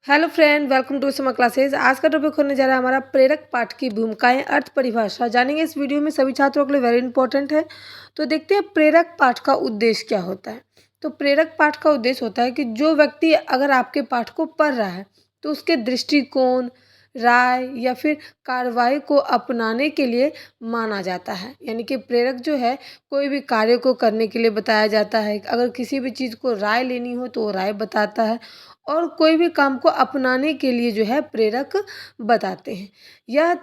Hello friend, welcome to summer classes. आज का topic होने जा रहा है हमारा प्रेरक पाठ की भूमिकाएं, अर्थ परिभाषा जानेंगे इस वीडियो में। सभी छात्रों के लिए वेरी इंपॉर्टेंट है। तो देखते हैं प्रेरक पाठ का उद्देश्य क्या होता है। तो प्रेरक पाठ का उद्देश्य होता है कि जो व्यक्ति अगर आपके पाठ को पढ़ रहा है तो उसके दृष्टिकोण, राय या फिर कार्रवाई को अपनाने के लिए माना जाता है। यानी कि प्रेरक जो है कोई भी कार्य को करने के लिए बताया जाता है। अगर किसी भी चीज़ को राय लेनी हो तो वो राय बताता है, और कोई भी काम को अपनाने के लिए जो है प्रेरक बताते हैं। यह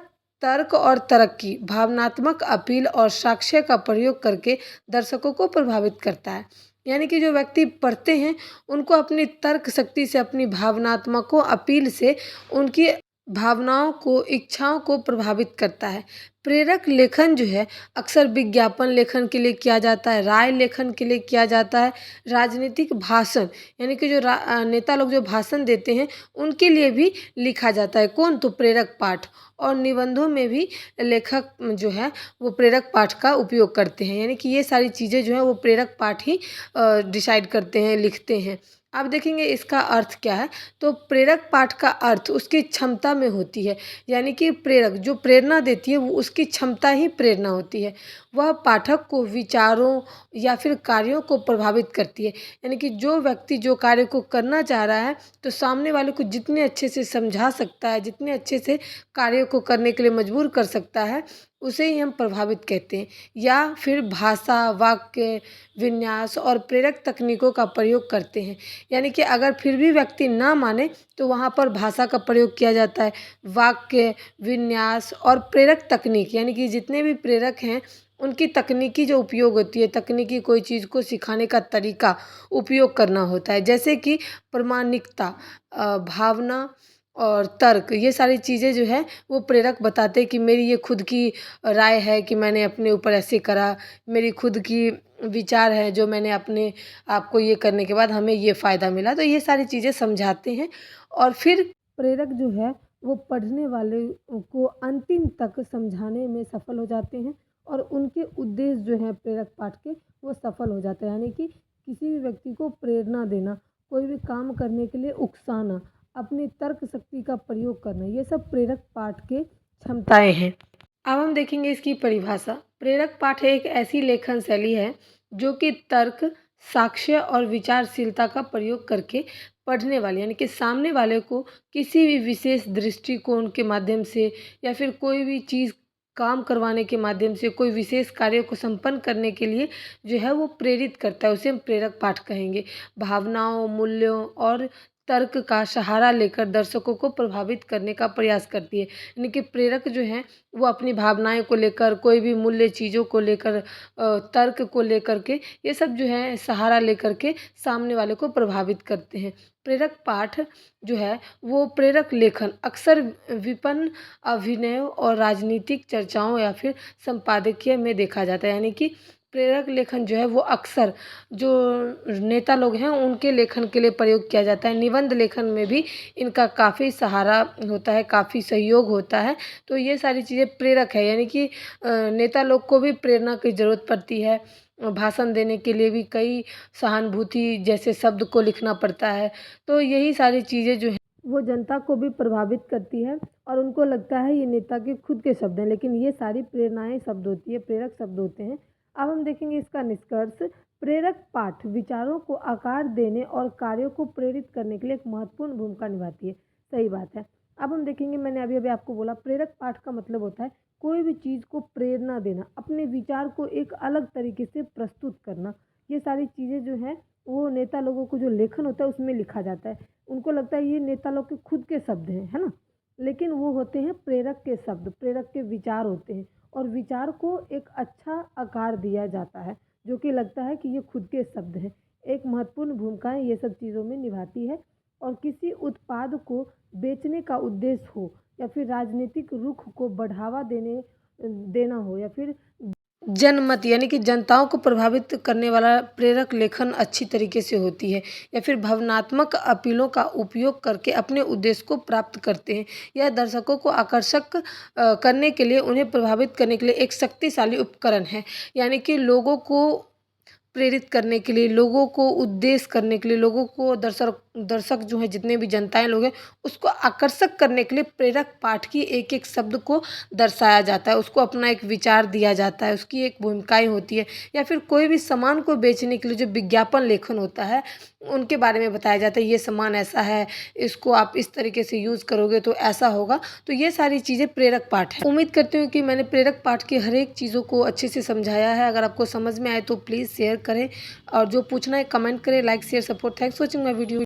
तर्क और तरक्की, भावनात्मक अपील और साक्ष्य का प्रयोग करके दर्शकों को प्रभावित करता है। यानी कि जो व्यक्ति पढ़ते हैं उनको अपनी तर्क शक्ति से, अपनी भावनात्मक अपील से उनकी भावनाओं को, इच्छाओं को प्रभावित करता है। प्रेरक लेखन जो है अक्सर विज्ञापन लेखन के लिए किया जाता है, राय लेखन के लिए किया जाता है, राजनीतिक भाषण यानी कि जो नेता लोग जो भाषण देते हैं उनके लिए भी लिखा जाता है। कौन? तो प्रेरक पाठ। और निबंधों में भी लेखक जो है वो प्रेरक पाठ का उपयोग करते हैं। यानी कि ये सारी चीज़ें जो है वो प्रेरक पाठ ही डिसाइड करते हैं, लिखते हैं। अब देखेंगे इसका अर्थ क्या है। तो प्रेरक पाठ का अर्थ उसकी क्षमता में होती है। यानी कि प्रेरक जो प्रेरणा देती है वो उसकी क्षमता ही प्रेरणा होती है। वह पाठक को विचारों या फिर कार्यों को प्रभावित करती है। यानी कि जो व्यक्ति जो कार्य को करना चाह रहा है तो सामने वाले को जितने अच्छे से समझा सकता है, जितने अच्छे से कार्य को करने के लिए मजबूर कर सकता है, उसे ही हम प्रभावित कहते हैं। या फिर भाषा, वाक्य, विन्यास और प्रेरक तकनीकों का प्रयोग करते हैं। यानी कि अगर फिर भी व्यक्ति ना माने तो वहाँ पर भाषा का प्रयोग किया जाता है, वाक्य, विन्यास और प्रेरक तकनीक यानी कि जितने भी प्रेरक हैं उनकी तकनीकी जो उपयोग होती है, तकनीकी कोई चीज़ को सिखाने का तरीका उपयोग करना होता है। जैसे कि प्रामाणिकता, भावना और तर्क, ये सारी चीज़ें जो है वो प्रेरक बताते हैं कि मेरी ये खुद की राय है कि मैंने अपने ऊपर ऐसे करा, मेरी खुद की विचार है जो मैंने अपने आप को ये करने के बाद हमें ये फ़ायदा मिला। तो ये सारी चीज़ें समझाते हैं और फिर प्रेरक जो है वो पढ़ने वाले को अंतिम तक समझाने में सफल हो जाते हैं, और उनके उद्देश्य जो हैं प्रेरक पाठ के वो सफल हो जाते हैं। यानी कि किसी भी व्यक्ति को प्रेरणा देना, कोई भी काम करने के लिए उकसाना, अपनी तर्क शक्ति का प्रयोग करना, ये सब प्रेरक पाठ के क्षमताएं हैं। अब हम देखेंगे इसकी परिभाषा। प्रेरक पाठ एक ऐसी लेखन शैली है जो कि तर्क, साक्ष्य और विचारशीलता का प्रयोग करके पढ़ने वाले यानी कि सामने वाले को किसी भी विशेष दृष्टिकोण के माध्यम से या फिर कोई भी चीज़ काम करवाने के माध्यम से, कोई विशेष कार्य को संपन्न करने के लिए जो है वो प्रेरित करता है, उसे हम प्रेरक पाठ कहेंगे। भावनाओं, मूल्यों और तर्क का सहारा लेकर दर्शकों को प्रभावित करने का प्रयास करती है। यानी कि प्रेरक जो हैं वो अपनी भावनाएं को लेकर, कोई भी मूल्य चीज़ों को लेकर, तर्क को लेकर के, ये सब जो है सहारा लेकर के सामने वाले को प्रभावित करते हैं। प्रेरक पाठ जो है वो प्रेरक लेखन अक्सर विपन्न अभिनयों और राजनीतिक चर्चाओं या फिर संपादकीय में देखा जाता है। यानी कि प्रेरक लेखन जो है वो अक्सर जो नेता लोग हैं उनके लेखन के लिए प्रयोग किया जाता है। निबंध लेखन में भी इनका काफ़ी सहारा होता है, काफ़ी सहयोग होता है। तो ये सारी चीज़ें प्रेरक है। यानी कि नेता लोग को भी प्रेरणा की ज़रूरत पड़ती है। भाषण देने के लिए भी कई सहानुभूति जैसे शब्द को लिखना पड़ता है। तो यही सारी चीज़ें जो हैं वो जनता को भी प्रभावित करती है, और उनको लगता है ये नेता के खुद के शब्द हैं, लेकिन ये सारी प्रेरणाएं शब्द होती है, प्रेरक शब्द होते हैं। अब हम देखेंगे इसका निष्कर्ष। प्रेरक पाठ विचारों को आकार देने और कार्यों को प्रेरित करने के लिए एक महत्वपूर्ण भूमिका निभाती है। सही बात है। अब हम देखेंगे, मैंने अभी अभी आपको बोला प्रेरक पाठ का मतलब होता है कोई भी चीज़ को प्रेरणा देना, अपने विचार को एक अलग तरीके से प्रस्तुत करना। ये सारी चीज़ें जो हैं वो नेता लोगों को जो लेखन होता है उसमें लिखा जाता है। उनको लगता है ये नेता लोग के खुद के शब्द हैं, है ना? लेकिन वो होते हैं प्रेरक के शब्द, प्रेरक के विचार होते हैं, और विचार को एक अच्छा आकार दिया जाता है जो कि लगता है कि ये खुद के शब्द हैं। एक महत्वपूर्ण भूमिकाएं ये सब चीज़ों में निभाती है। और किसी उत्पाद को बेचने का उद्देश्य हो या फिर राजनीतिक रुख को बढ़ावा देना हो या फिर जनमत यानी कि जनताओं को प्रभावित करने वाला प्रेरक लेखन अच्छी तरीके से होती है, या फिर भावनात्मक अपीलों का उपयोग करके अपने उद्देश्य को प्राप्त करते हैं। यह दर्शकों को आकर्षक करने के लिए, उन्हें प्रभावित करने के लिए एक शक्तिशाली उपकरण है। यानी कि लोगों को प्रेरित करने के लिए, लोगों को उद्देश्य करने के लिए, लोगों को दर्शक जो है, जितने भी जनताएँ लोग हैं, उसको आकर्षक करने के लिए प्रेरक पाठ की एक-एक शब्द को दर्शाया जाता है, उसको अपना एक विचार दिया जाता है, उसकी एक भूमिकाएँ होती है, या फिर कोई भी सामान को बेचने के लिए जो विज्ञापन लेखन होता है, उनके बारे में बताया जाता है, ये सामान ऐसा है, इसको आप इस तरीके से यूज़ करोगे तो ऐसा होगा। तो ये सारी चीज़ें प्रेरक पाठ है। उम्मीद करती हूँ कि मैंने प्रेरक पाठ की हर एक चीज़ों को अच्छे से समझाया है। अगर आपको समझ में आए तो प्लीज़ शेयर करें, और जो पूछना है कमेंट करें। Like share support. Thanks for watching my video.